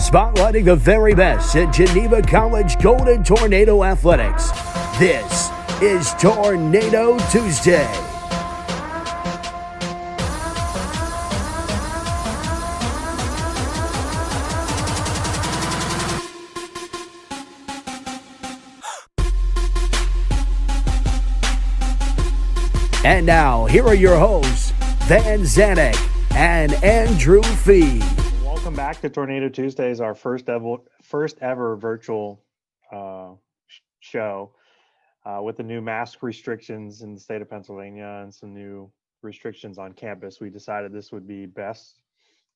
spotlighting the very best in Geneva College Golden Tornado Athletics. This is Tornado Tuesday. And now, here are your hosts, Van Zanik and Andrew Fee. Welcome back to Tornado Tuesdays, our first ever virtual show with the new mask restrictions in the state of Pennsylvania and some new restrictions on campus. We decided this would be best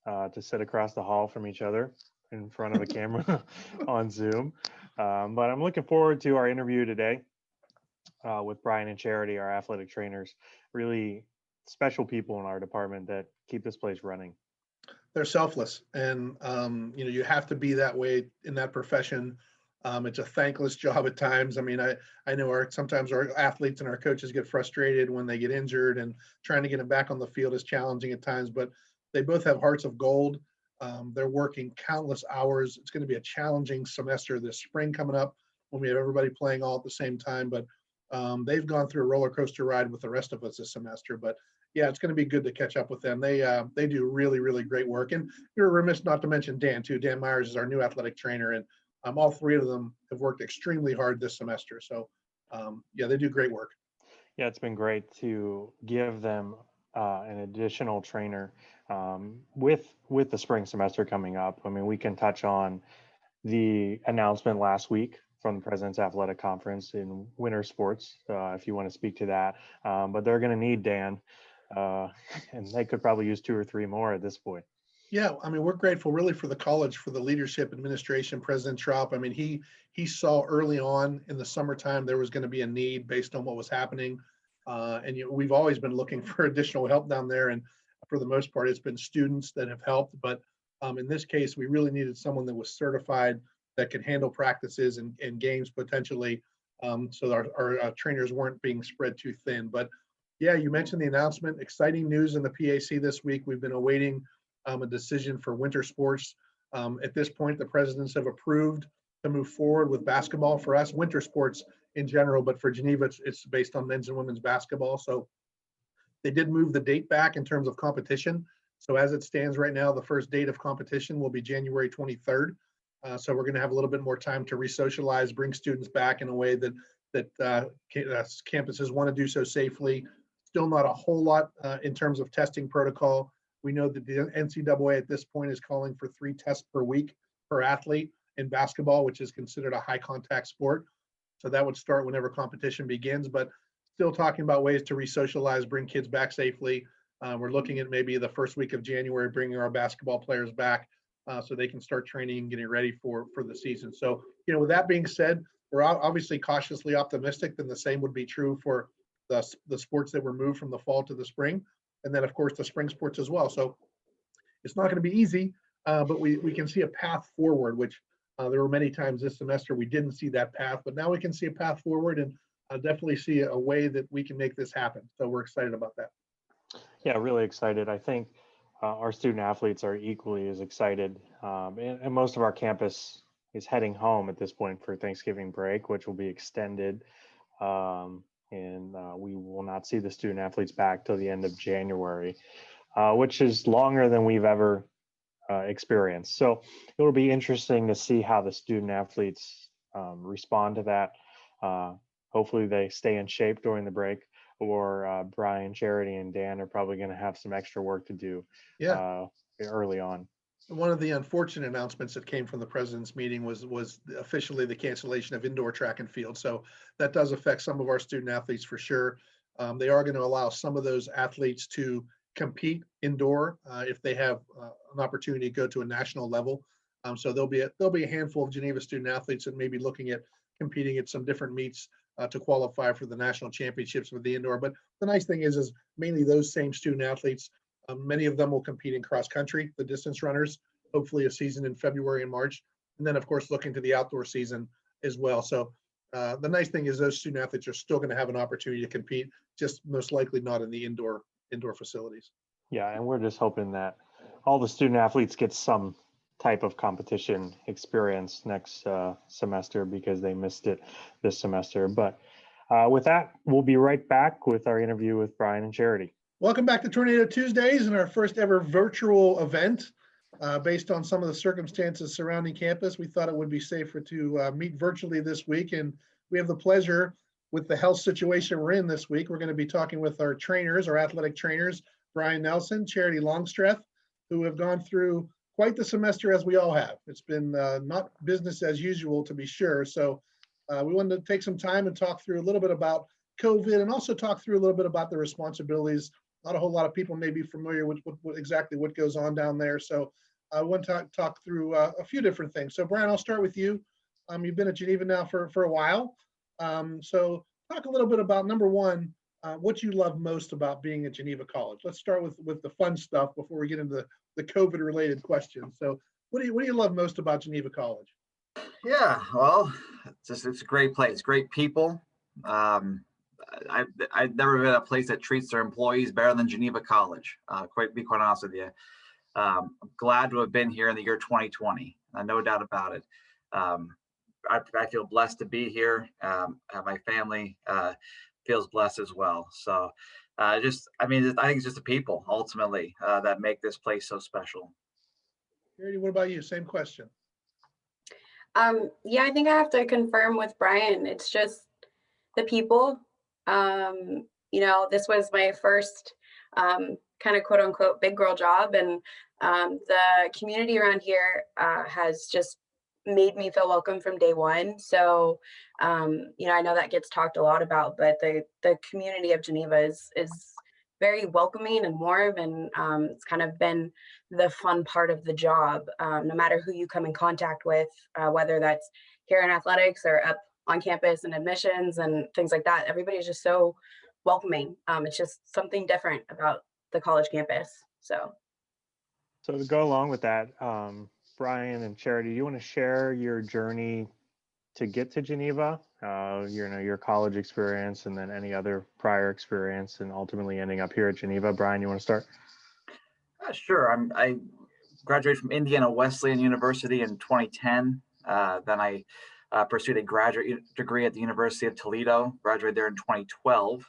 to sit across the hall from each other in front of a camera on Zoom. But I'm looking forward to our interview today with Brian and Charity, our athletic trainers, really special people in our department that keep this place running. They're selfless, and you have to be that way in that profession. It's a thankless job at times. I mean, I know sometimes our athletes and our coaches get frustrated when they get injured, and trying to get them back on the field is challenging at times, but they both have hearts of gold. They're working countless hours. It's going to be a challenging semester this spring coming up when we have everybody playing all at the same time, but they've gone through a roller coaster ride with the rest of us this semester. But yeah, it's going to be good to catch up with them. They do really, really great work. And you're remiss not to mention Dan too. Dan Myers is our new athletic trainer, and all three of them have worked extremely hard this semester. So yeah, they do great work. Yeah, it's been great to give them an additional trainer with the spring semester coming up. I mean, we can touch on the announcement last week from the President's Athletic Conference in winter sports, if you want to speak to that. But they're going to need Dan, and they could probably use 2 or 3 more at this point. Yeah, I mean, we're grateful really for the college, for the leadership, administration, President Trop. I mean, he saw early on in the summertime there was going to be a need based on what was happening. And we've always been looking for additional help down there. And for the most part, it's been students that have helped. But in this case, we really needed someone that was certified, that could handle practices and games potentially, so our trainers weren't being spread too thin. But yeah, you mentioned the announcement. Exciting news in the PAC this week. We've been awaiting a decision for winter sports. At this point, the presidents have approved to move forward with basketball for us, winter sports in general, but for Geneva, it's based on men's and women's basketball. So they did move the date back in terms of competition. So as it stands right now, the first date of competition will be January 23rd. So we're going to have a little bit more time to re-socialize, bring students back in a way that campuses want to do so safely. Still not a whole lot in terms of testing protocol. We know that the NCAA at this point is calling for 3 tests per week per athlete in basketball, which is considered a high contact sport. So that would start whenever competition begins, but still talking about ways to re-socialize, bring kids back safely. We're looking at maybe the first week of January, bringing our basketball players back so they can start training and getting ready for the season. So, with that being said, we're obviously cautiously optimistic. Then the same would be true for the sports that were moved from the fall to the spring. And then, of course, the spring sports as well. So it's not going to be easy, but we can see a path forward, which there were many times this semester we didn't see that path. But now we can see a path forward and definitely see a way that we can make this happen. So we're excited about that. Yeah, really excited. I think our student athletes are equally as excited. And most of our campus is heading home at this point for Thanksgiving break, which will be extended. And we will not see the student athletes back till the end of January, which is longer than we've ever experienced. So it will be interesting to see how the student athletes respond to that. Hopefully they stay in shape during the break, or Brian, Charity, and Dan are probably going to have some extra work to do early on. One of the unfortunate announcements that came from the president's meeting was officially the cancellation of indoor track and field. So that does affect some of our student athletes for sure. They are going to allow some of those athletes to compete indoor if they have an opportunity to go to a national level. So there'll be a handful of Geneva student athletes that may be looking at competing at some different meets to qualify for the national championships with the indoor. But the nice thing is mainly those same student athletes. Many of them will compete in cross country, the distance runners, hopefully a season in February and March. And then, of course, looking to the outdoor season as well. So the nice thing is those student athletes are still going to have an opportunity to compete, just most likely not in the indoor facilities. Yeah, and we're just hoping that all the student athletes get some type of competition experience next semester because they missed it this semester. But with that, we'll be right back with our interview with Brian and Charity. Welcome back to Tornado Tuesdays and our first ever virtual event. Based on some of the circumstances surrounding campus, we thought it would be safer to meet virtually this week. And we have the pleasure, with the health situation we're in this week, we're going to be talking with our trainers, our athletic trainers, Brian Nelson, Charity Longstreth, who have gone through quite the semester as we all have. It's been not business as usual, to be sure. So we wanted to take some time and talk through a little bit about COVID and also talk through a little bit about the responsibilities. Not a whole lot of people may be familiar with exactly what goes on down there. So I want to talk through a few different things. So Brian, I'll start with you. You've been at Geneva now for a while. So talk a little bit about, number one, what you love most about being at Geneva College. Let's start with the fun stuff before we get into the COVID related questions. So what do you love most about Geneva College? Yeah, well, it's a great place, great people. I've never been at a place that treats their employees better than Geneva College. Be quite honest with you. I'm glad to have been here in the year 2020. No doubt about it. I feel blessed to be here. My family feels blessed as well. So I think it's just the people ultimately that make this place so special. Charity, what about you? Same question. Yeah, I think I have to confirm with Brian. It's just the people. This was my first kind of quote unquote big girl job, and the community around here has just made me feel welcome from day one. So I know that gets talked a lot about, but the community of Geneva is very welcoming and warm, and it's kind of been the fun part of the job. No matter who you come in contact with, whether that's here in athletics or up on campus and admissions and things like that, everybody's just so welcoming. It's just something different about the college campus. So to go along with that, Brian and Charity, do you want to share your journey to get to Geneva, your college experience, and then any other prior experience, and ultimately ending up here at Geneva? Brian, you want to start? Sure. I graduated from Indiana Wesleyan University in 2010. Then I pursued a graduate degree at the University of Toledo, graduated there in 2012.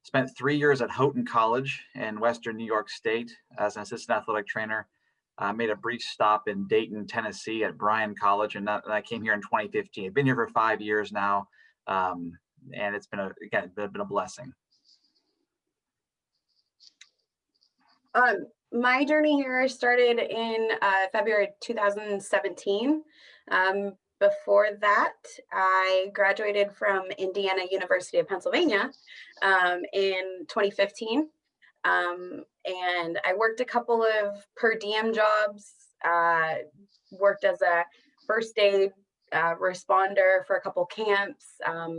Spent 3 years at Houghton College in Western New York State as an assistant athletic trainer. Made a brief stop in Dayton, Tennessee at Bryan College, and I came here in 2015. I've been here for 5 years now, and it's been a blessing. My journey here started in February 2017. Before that, I graduated from Indiana University of Pennsylvania in 2015. And I worked a couple of per diem jobs, worked as a first aid responder for a couple camps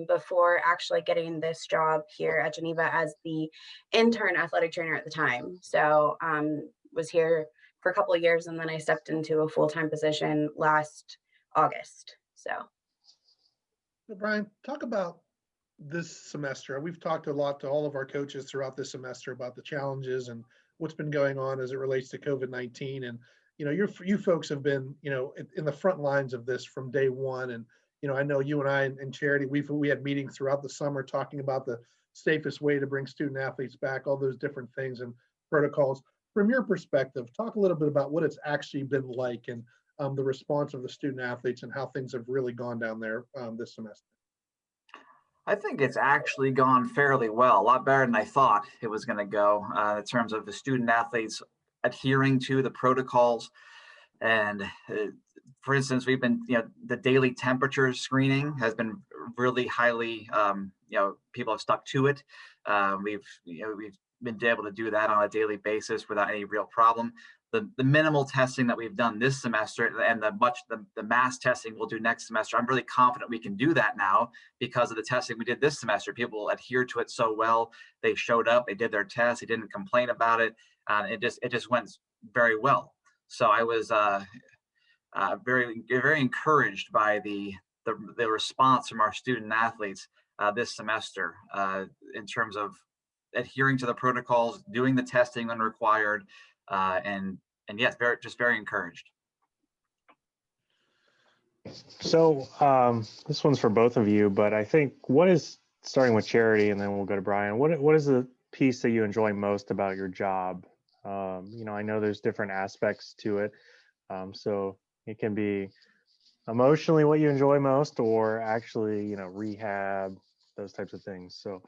before actually getting this job here at Geneva as the intern athletic trainer at the time. So was here for a couple of years, and then I stepped into a full-time position last August. So Brian, talk about this semester. We've talked a lot to all of our coaches throughout this semester about the challenges and what's been going on as it relates to COVID-19. And, you folks have been, in the front lines of this from day one. And, I know you and I and Charity, we had meetings throughout the summer talking about the safest way to bring student athletes back, all those different things and protocols. From your perspective, talk a little bit about what it's actually been like and the response of the student athletes and how things have really gone down there this semester. I think it's actually gone fairly well, a lot better than I thought it was going to go in terms of the student athletes adhering to the protocols. And for instance, we've been, the daily temperature screening has been really highly, people have stuck to it. We've been able to do that on a daily basis without any real problem. The minimal testing that we've done this semester and the mass testing we'll do next semester, I'm really confident we can do that now because of the testing we did this semester. People adhered to it so well. They showed up, they did their test, they didn't complain about it. It just went very well. So I was very, very encouraged by the response from our student athletes this semester in terms of adhering to the protocols, doing the testing when required, and yes, very encouraged. So this one's for both of you, but I think what is, starting with Charity, and then we'll go to Brian. What is the piece that you enjoy most about your job? I know there's different aspects to it, so it can be emotionally what you enjoy most, or actually, rehab, those types of things. So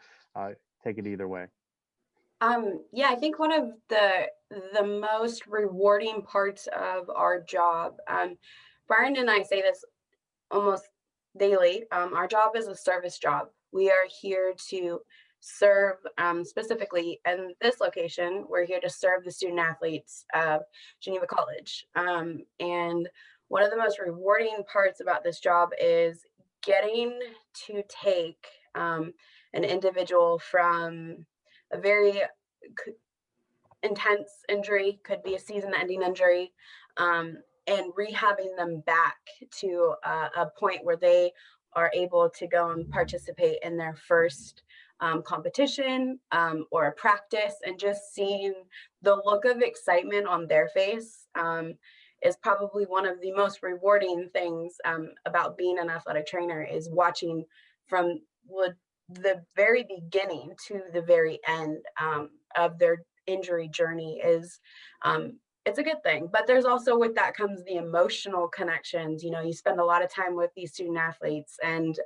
take it either way. Yeah, I think one of the most rewarding parts of our job, Brian and I say this almost daily. Our job is a service job. We are here to serve, specifically in this location, we're here to serve the student athletes of Geneva College. And one of the most rewarding parts about this job is getting to take an individual from a very intense injury, could be a season-ending injury, and rehabbing them back to a point where they are able to go and participate in their first competition or a practice, and just seeing the look of excitement on their face is probably one of the most rewarding things about being an athletic trainer, is watching from the very beginning to the very end of their injury journey. Is it's a good thing, but there's also, with that comes the emotional connections. You spend a lot of time with these student athletes, and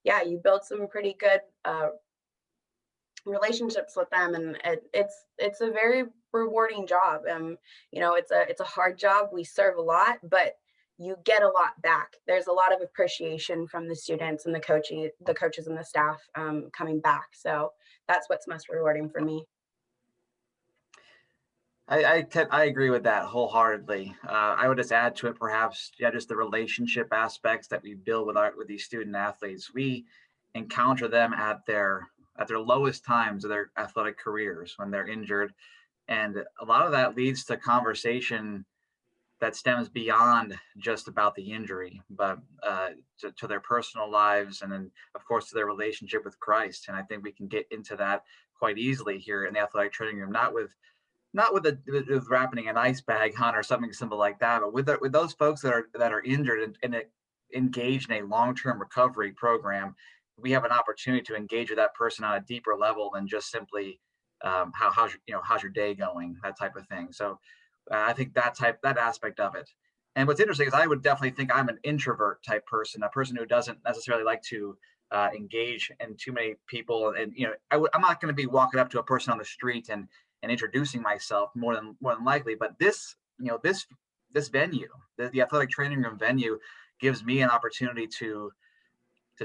yeah, you build some pretty good relationships with them, and it's a very rewarding job. It's a hard job. We serve a lot, but you get a lot back. There's a lot of appreciation from the students and the coaches and the staff coming back. So that's what's most rewarding for me. I agree with that wholeheartedly. I would just add to it, perhaps, just the relationship aspects that we build with these student athletes. We encounter them at their lowest times of their athletic careers, when they're injured, and a lot of that leads to conversation that stems beyond just about the injury, but to their personal lives, and then of course to their relationship with Christ. And I think we can get into that quite easily here in the athletic training room, not with wrapping an ice bag on or something simple like that, but with those folks that are injured and engaged in a long-term recovery program. We have an opportunity to engage with that person on a deeper level than just simply how's your day going, that type of thing. So I think that aspect of it. And what's interesting is I would definitely think I'm an introvert type person, a person who doesn't necessarily like to engage in too many people. And I'm not going to be walking up to a person on the street and introducing myself more than likely. But this venue, the athletic training room venue, gives me an opportunity to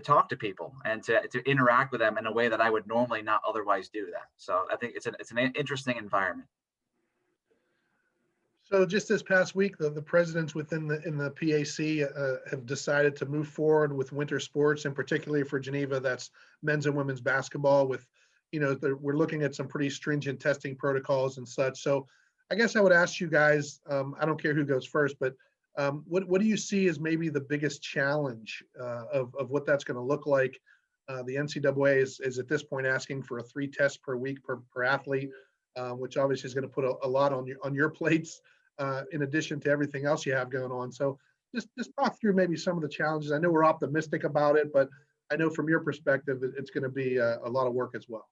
talk to people and to interact with them in a way that I would normally not otherwise do that. So I think it's an interesting environment. So just this past week, the presidents within the PAC have decided to move forward with winter sports, and particularly for Geneva, that's men's and women's basketball. With, we're looking at some pretty stringent testing protocols and such. So I guess I would ask you guys, I don't care who goes first, but what do you see as maybe the biggest challenge of what that's going to look like? The NCAA is at this point asking for 3 tests per week per athlete, which obviously is going to put a lot on your plates, in addition to everything else you have going on. So just talk through maybe some of the challenges. I know we're optimistic about it, but I know from your perspective, it's going to be a lot of work as well.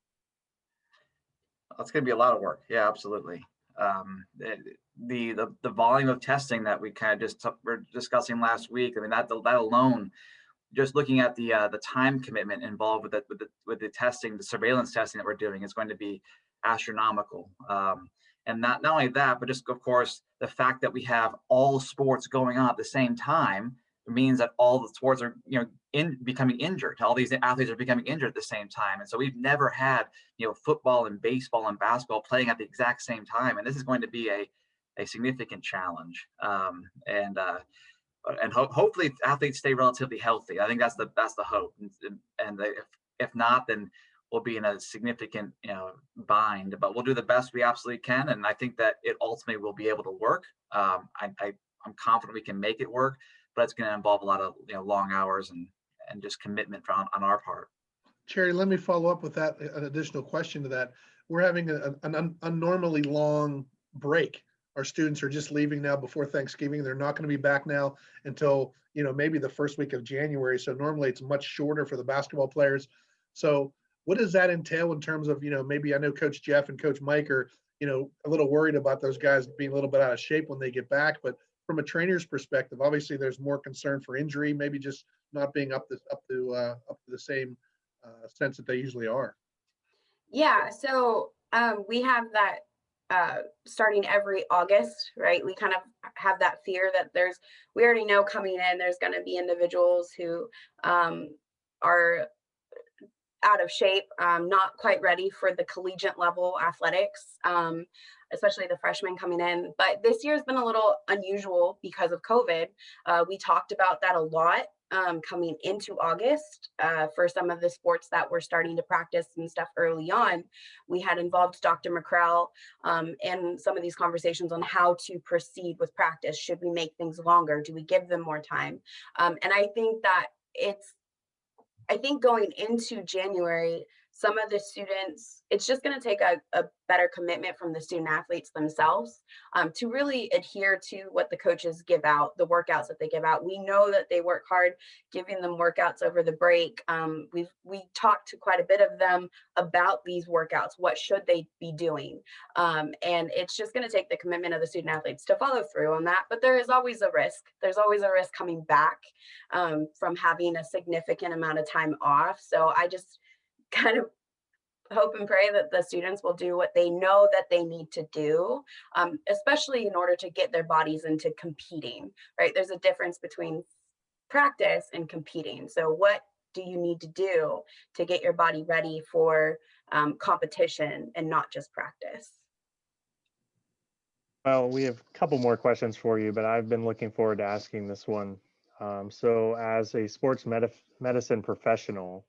It's going to be a lot of work. Yeah, absolutely. The volume of testing that we kind of were discussing last week. I mean, that alone, just looking at the time commitment involved with the testing, the surveillance testing that we're doing, is going to be astronomical. And not only that, but just, of course, the fact that we have all sports going on at the same time means that all the sports are, becoming injured. All these athletes are becoming injured at the same time. And so we've never had, football and baseball and basketball playing at the exact same time. And this is going to be a significant challenge. And hopefully athletes stay relatively healthy. I think that's the hope. And if not, then we'll be in a significant bind, but we'll do the best we absolutely can. And I think that it ultimately will be able to work. I'm confident we can make it work, but it's going to involve a lot of long hours and just commitment on our part. Cherry, let me follow up with that, an additional question to that. We're having an unnormally long break Our students are just leaving now before Thanksgiving. They're not going to be back now until, maybe the first week of January. So normally it's much shorter for the basketball players. So what does that entail in terms of, maybe I know Coach Jeff and Coach Mike are, a little worried about those guys being a little bit out of shape when they get back. But from a trainer's perspective, obviously there's more concern for injury, maybe just not being up to the same sense that they usually are. Yeah, so we have that starting every August, right? We kind of have that fear that we already know coming in, there's going to be individuals who are out of shape, not quite ready for the collegiate level athletics, especially the freshmen coming in. But this year's been a little unusual because of COVID. We talked about that a lot coming into August for some of the sports that were starting to practice and stuff early on. We had involved Dr. McCrell in some of these conversations on how to proceed with practice. Should we make things longer? Do we give them more time? And I think that I think going into January, some of the students, it's just going to take a better commitment from the student athletes themselves to really adhere to what the coaches give out, the workouts that they give out. We know that they work hard giving them workouts over the break. We talked to quite a bit of them about these workouts. What should they be doing? And it's just going to take the commitment of the student athletes to follow through on that. But there is always a risk. There's always a risk coming back from having a significant amount of time off. So I just kind of hope and pray that the students will do what they know that they need to do, especially in order to get their bodies into competing, right? There's a difference between practice and competing. So what do you need to do to get your body ready for competition and not just practice? Well, we have a couple more questions for you, but I've been looking forward to asking this one. So as a sports medicine professional,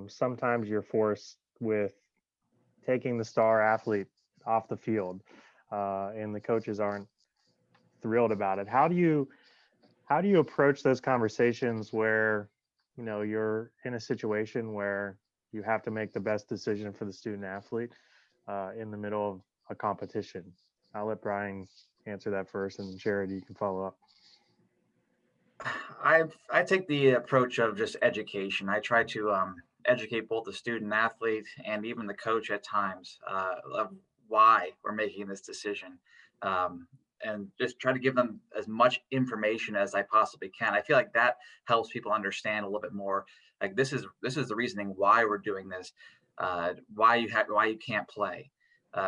sometimes you're forced with taking the star athlete off the field, and the coaches aren't thrilled about it. How do you approach those conversations where, you're in a situation where you have to make the best decision for the student athlete in the middle of a competition? I'll let Brian answer that first, and Charity, you can follow up. I take the approach of just education. I try to educate both the student athlete and even the coach at times of why we're making this decision, and just try to give them as much information as I possibly can. I feel like that helps people understand a little bit more. Like this is the reasoning why we're doing this, why you can't play.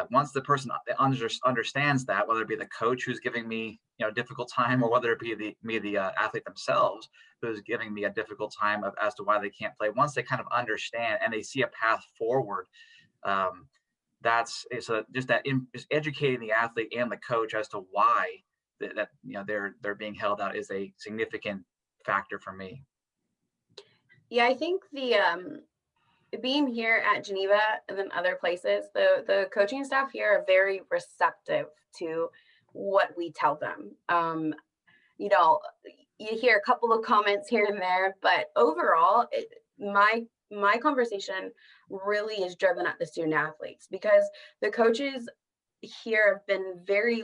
Once the person understands that, whether it be the coach who's giving me a difficult time, or whether it be the athlete themselves who's giving me a difficult time as to why they can't play, once they kind of understand and they see a path forward, just educating the athlete and the coach as to why that they're being held out is a significant factor for me. Yeah, I think the being here at Geneva and then other places, the coaching staff here are very receptive to what we tell them. You hear a couple of comments here and there, but overall, my conversation really is driven at the student athletes, because the coaches here have been very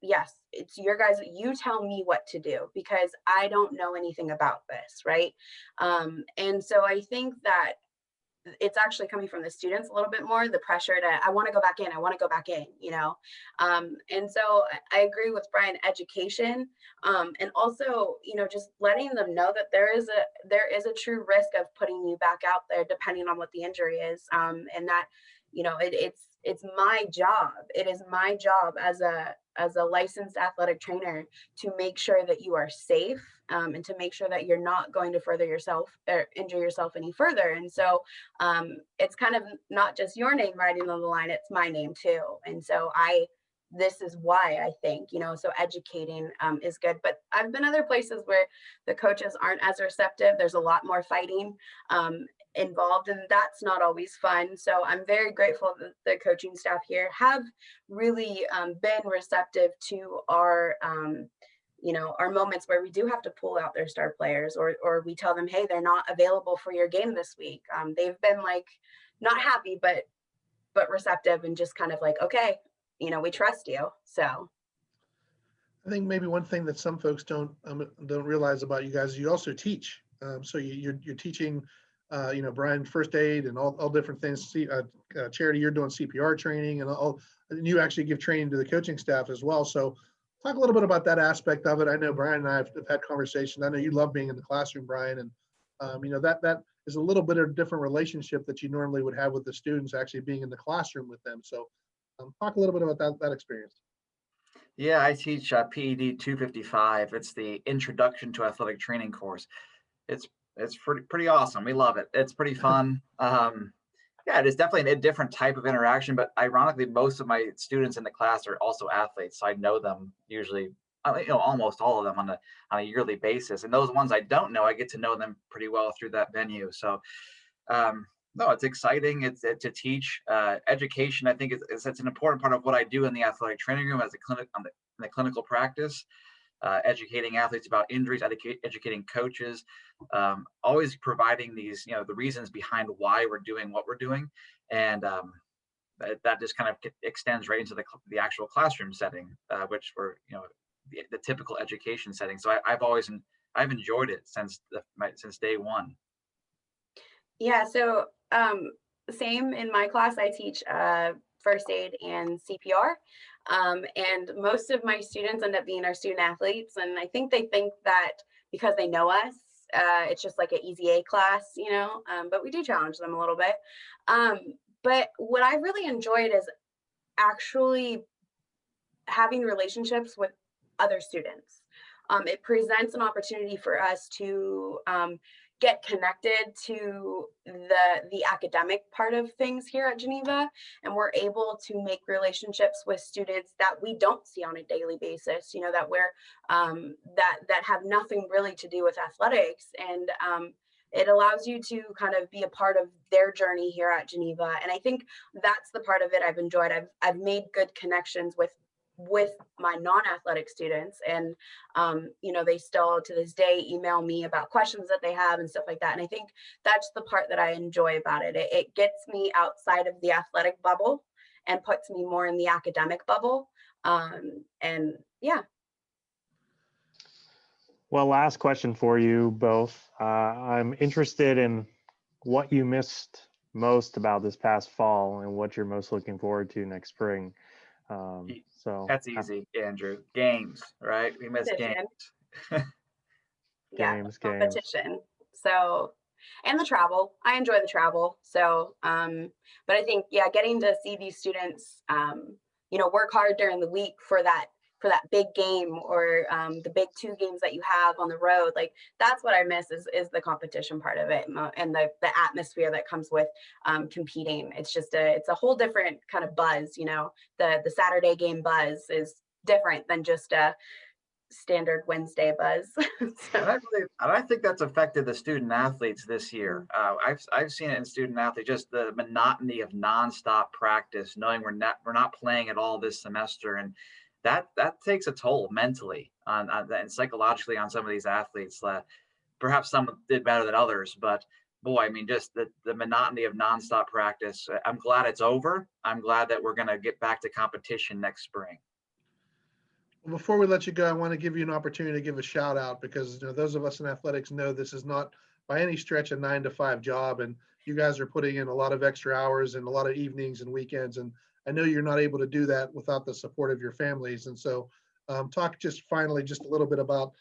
yes, it's your guys, you tell me what to do, because I don't know anything about this, right? And so I think that it's actually coming from the students a little bit more, the pressure to, I want to go back in, and so I agree with Brian, education, and also, just letting them know that there is a true risk of putting you back out there depending on what the injury is, and that, it's my job. It is my job as a licensed athletic trainer to make sure that you are safe, and to make sure that you're not going to further yourself or injure yourself any further. And so it's kind of not just your name riding on the line, it's my name too. And so this is why I think, so educating is good. But I've been other places where the coaches aren't as receptive. There's a lot more fighting involved, and that's not always fun. So I'm very grateful that the coaching staff here have really been receptive to our moments where we do have to pull out their star players, or we tell them, hey, they're not available for your game this week. They've been not happy, but receptive, and just kind of okay, we trust you. So I think maybe one thing that some folks don't realize about you guys, you also teach. So you're teaching, Brian, first aid and all different things. Charity, you're doing CPR training and you actually give training to the coaching staff as well. So talk a little bit about that aspect of it. I know Brian and I have had conversations. I know you love being in the classroom, Brian, and that is a little bit of a different relationship that you normally would have with the students actually being in the classroom with them. So talk a little bit about that experience. Yeah, I teach PED 255. It's the Introduction to Athletic Training course. It's pretty awesome. We love it. It's pretty fun. Yeah, it is definitely a different type of interaction, but ironically, most of my students in the class are also athletes. So I know them usually, almost all of them on a yearly basis. And those ones I don't know, I get to know them pretty well through that venue. So no, it's exciting. It's to teach education. I think it's an important part of what I do in the athletic training room as a clinic in the clinical practice. Educating athletes about injuries, educating coaches, always providing these, the reasons behind why we're doing what we're doing, and that just kind of extends right into the actual classroom setting, which we're, the typical education setting. So I've enjoyed it since day one. Yeah, so same in my class, I teach first aid and CPR. And most of my students end up being our student athletes. And I think they think that because they know us, it's just like an easy A class, but we do challenge them a little bit. But what I really enjoyed is actually having relationships with other students. It presents an opportunity for us to get connected to the academic part of things here at Geneva, and we're able to make relationships with students that we don't see on a daily basis, that we're that have nothing really to do with athletics, and it allows you to kind of be a part of their journey here at Geneva. And I think that's the part of it I've enjoyed. I've made good connections with my non-athletic students, and they still to this day email me about questions that they have and stuff like that. And I think that's the part that I enjoy about it. It gets me outside of the athletic bubble and puts me more in the academic bubble. And yeah. Well, last question for you both. I'm interested in what you missed most about this past fall and what you're most looking forward to next spring. So that's easy, Andrew. Games, right? We miss games. games. Competition. So, and the travel. I enjoy the travel. So, but I think, getting to see these students, work hard during the week for that big game, or the big 2 games that you have on the road. Like, that's what I miss is the competition part of it, and the atmosphere that comes with competing. It's just it's a whole different kind of buzz. The Saturday game buzz is different than just a standard Wednesday buzz. And I think that's affected the student athletes this year. I've seen it in student athletes, just the monotony of nonstop practice, knowing we're not playing at all this semester, and that takes a toll mentally on and psychologically on some of these athletes. Perhaps some did better than others, but boy, I mean, just the monotony of nonstop practice. I'm glad it's over. I'm glad that we're going to get back to competition next spring. Well, before we let you go, I want to give you an opportunity to give a shout out, because those of us in athletics know this is not by any stretch a 9-to-5 job, and you guys are putting in a lot of extra hours and a lot of evenings and weekends, and I know you're not able to do that without the support of your families. And so talk just finally just a little bit about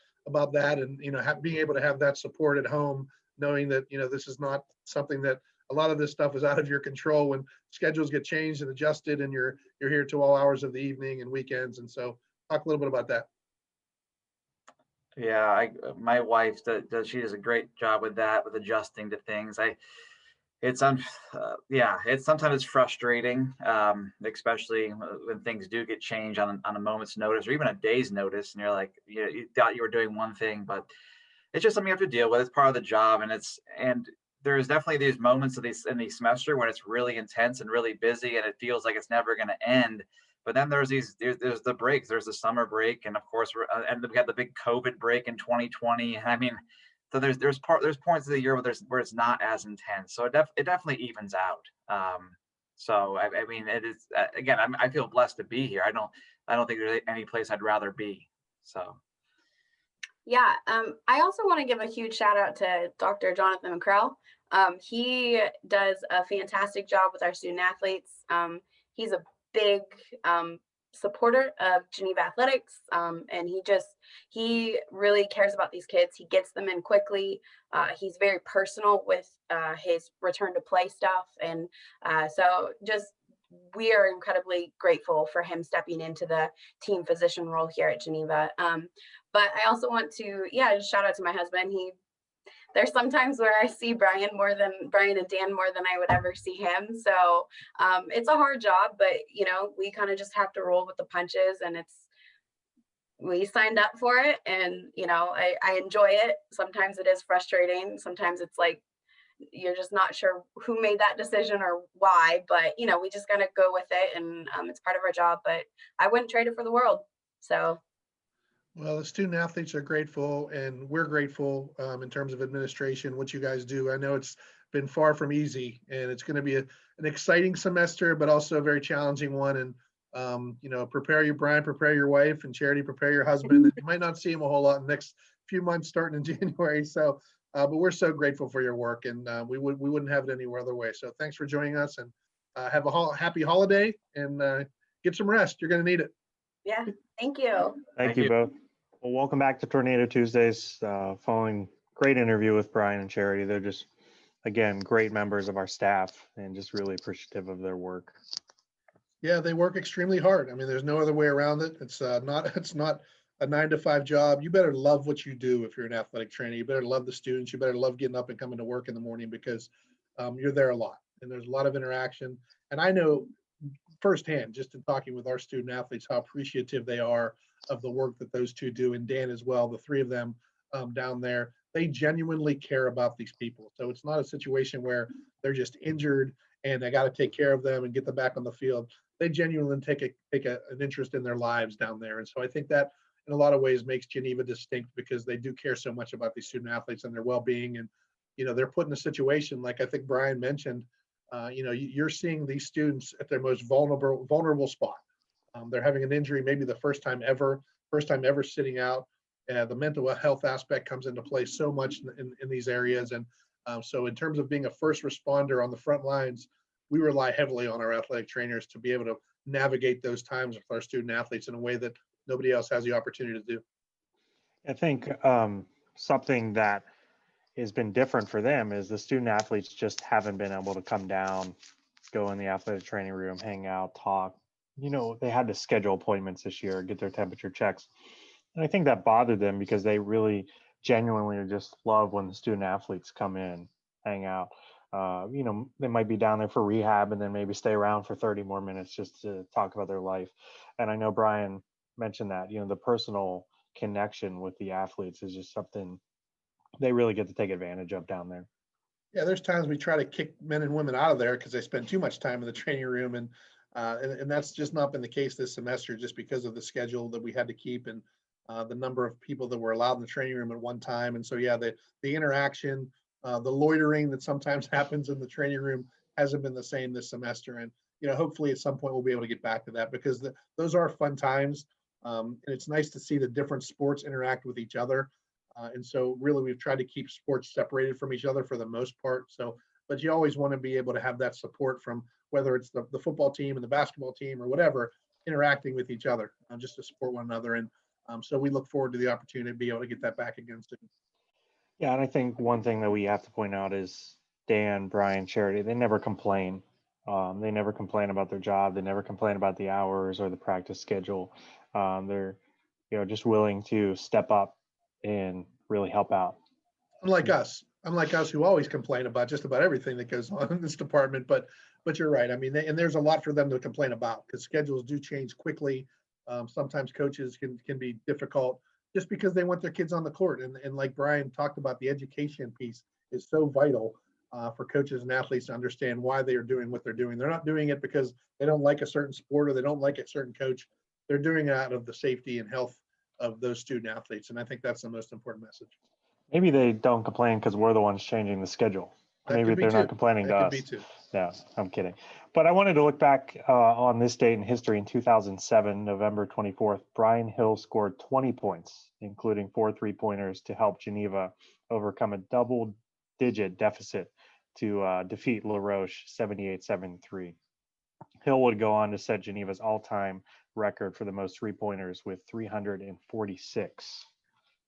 that, and being able to have that support at home, knowing that this is not something that a lot of this stuff is out of your control when schedules get changed and adjusted, and you're here to all hours of the evening and weekends. And so talk a little bit about that. Yeah, my wife she does a great job with that, with adjusting to things. It's sometimes it's frustrating, especially when things do get changed on a moment's notice or even a day's notice, and you're like, you thought you were doing one thing, but it's just something you have to deal with. It's part of the job, and there's definitely these moments in the semester when it's really intense and really busy, and it feels like it's never going to end. But then there's the breaks. There's the summer break, and of course and we had the big COVID break in 2020. I mean, so there's points of the year where it's not as intense. So it definitely evens out. So I mean, it is again. I feel blessed to be here. I don't think there's any place I'd rather be. So. Yeah, I also want to give a huge shout out to Dr. Jonathan McCrell. He does a fantastic job with our student athletes. He's a big supporter of Geneva Athletics, and he really cares about these kids. He gets them in quickly. He's very personal with his return to play stuff, and so just we are incredibly grateful for him stepping into the team physician role here at Geneva. But I also want to, just shout out to my husband. There's sometimes where I see Brian and Dan more than I would ever see him. So it's a hard job, but we kind of just have to roll with the punches, and we signed up for it, and I enjoy it. Sometimes it is frustrating. Sometimes it's like you're just not sure who made that decision or why, but we just gotta go with it, and it's part of our job. But I wouldn't trade it for the world. So. Well, the student athletes are grateful, and we're grateful in terms of administration, what you guys do. I know it's been far from easy, and it's going to be an exciting semester, but also a very challenging one. And, prepare your Brian, prepare your wife, and Charity, prepare your husband. And you might not see him a whole lot in the next few months starting in January. So, but we're so grateful for your work, and we wouldn't have it any other way. So thanks for joining us, and have a happy holiday, and get some rest. You're going to need it. Yeah, thank you. Thank you both. Well, welcome back to Tornado Tuesdays. Following great interview with Brian and Charity. They're just, again, great members of our staff, and just really appreciative of their work. Yeah, they work extremely hard. I mean, there's no other way around it. It's not a 9-to-5 job. You better love what you do if you're an athletic trainer. You better love the students. You better love getting up and coming to work in the morning, because you're there a lot, and there's a lot of interaction. And I know firsthand, just in talking with our student athletes, how appreciative they are of the work that those two do, and Dan as well, the three of them down there. They genuinely care about these people. So it's not a situation where they're just injured and they got to take care of them and get them back on the field. They genuinely take an interest in their lives down there. And so I think that in a lot of ways makes Geneva distinct, because they do care so much about these student athletes and their well-being. And, they're put in a situation, like I think Brian mentioned, you're seeing these students at their most vulnerable spot. They're having an injury, maybe the first time ever sitting out. The mental health aspect comes into play so much in these areas. And so in terms of being a first responder on the front lines, we rely heavily on our athletic trainers to be able to navigate those times with our student athletes in a way that nobody else has the opportunity to do. I think something that has been different for them is the student athletes just haven't been able to come down, go in the athletic training room, hang out, talk. They had to schedule appointments this year, get their temperature checks. And I think that bothered them, because they really genuinely just love when the student athletes come in, hang out. They might be down there for rehab and then maybe stay around for 30 more minutes just to talk about their life. And I know Brian mentioned that, the personal connection with the athletes is just something they really get to take advantage of down there. Yeah, there's times we try to kick men and women out of there because they spend too much time in the training room, and that's just not been the case this semester, just because of the schedule that we had to keep, and the number of people that were allowed in the training room at one time. And so, yeah, the interaction, the loitering that sometimes happens in the training room hasn't been the same this semester. And, hopefully at some point we'll be able to get back to that, because those are fun times. And it's nice to see the different sports interact with each other. And so really we've tried to keep sports separated from each other for the most part. So, but you always want to be able to have that support from, whether it's the football team and the basketball team or whatever, interacting with each other just to support one another. And so we look forward to the opportunity to be able to get that back again soon. Yeah, and I think one thing that we have to point out is Dan, Brian, Charity, they never complain. They never complain about their job. They never complain about the hours or the practice schedule. They're, just willing to step up and really help out. Unlike us who always complain about just about everything that goes on in this department. But you're right. I mean, and there's a lot for them to complain about, because schedules do change quickly. Sometimes coaches can be difficult just because they want their kids on the court. And like Brian talked about, the education piece is so vital for coaches and athletes to understand why they are doing what they're doing. They're not doing it because they don't like a certain sport or they don't like a certain coach. They're doing it out of the safety and health of those student athletes. And I think that's the most important message. Maybe they don't complain because we're the ones changing the schedule. That Maybe could be they're too. not complaining That to could us. be too. No, I'm kidding. But I wanted to look back on this date in history. In 2007, November 24th, Brian Hill scored 20 points, including 4 3-pointers to help Geneva overcome a double-digit deficit to defeat La Roche 78-73. Hill would go on to set Geneva's all-time record for the most 3-pointers with 346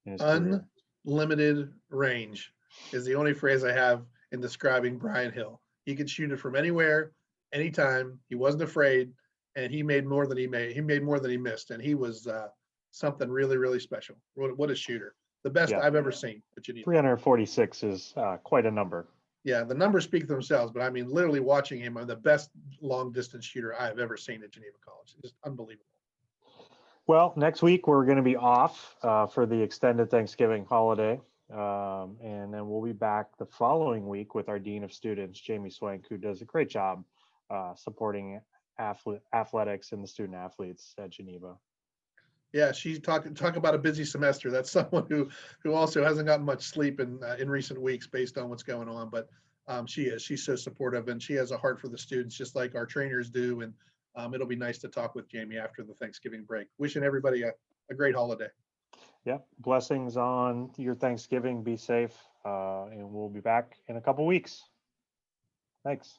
in his career. Unlimited range is the only phrase I have in describing Brian Hill. He could shoot it from anywhere, anytime. He wasn't afraid, and he made more than he made. He made more than he missed, and he was something really, really special. What a shooter! The best I've ever seen at Geneva. 346 is quite a number. Yeah, the numbers speak for themselves, but I mean, literally watching him, the best long distance shooter I have ever seen at Geneva College. Just unbelievable. Well, next week we're going to be off for the extended Thanksgiving holiday. And then we'll be back the following week with our Dean of Students, Jamie Swank, who does a great job supporting athletics and the student athletes at Geneva. Yeah, she's talk about a busy semester. That's someone who also hasn't gotten much sleep in recent weeks based on what's going on. But she's so supportive, and she has a heart for the students, just like our trainers do. And it'll be nice to talk with Jamie after the Thanksgiving break. Wishing everybody a great holiday. Yep. Blessings on your Thanksgiving. Be safe. And we'll be back in a couple weeks. Thanks.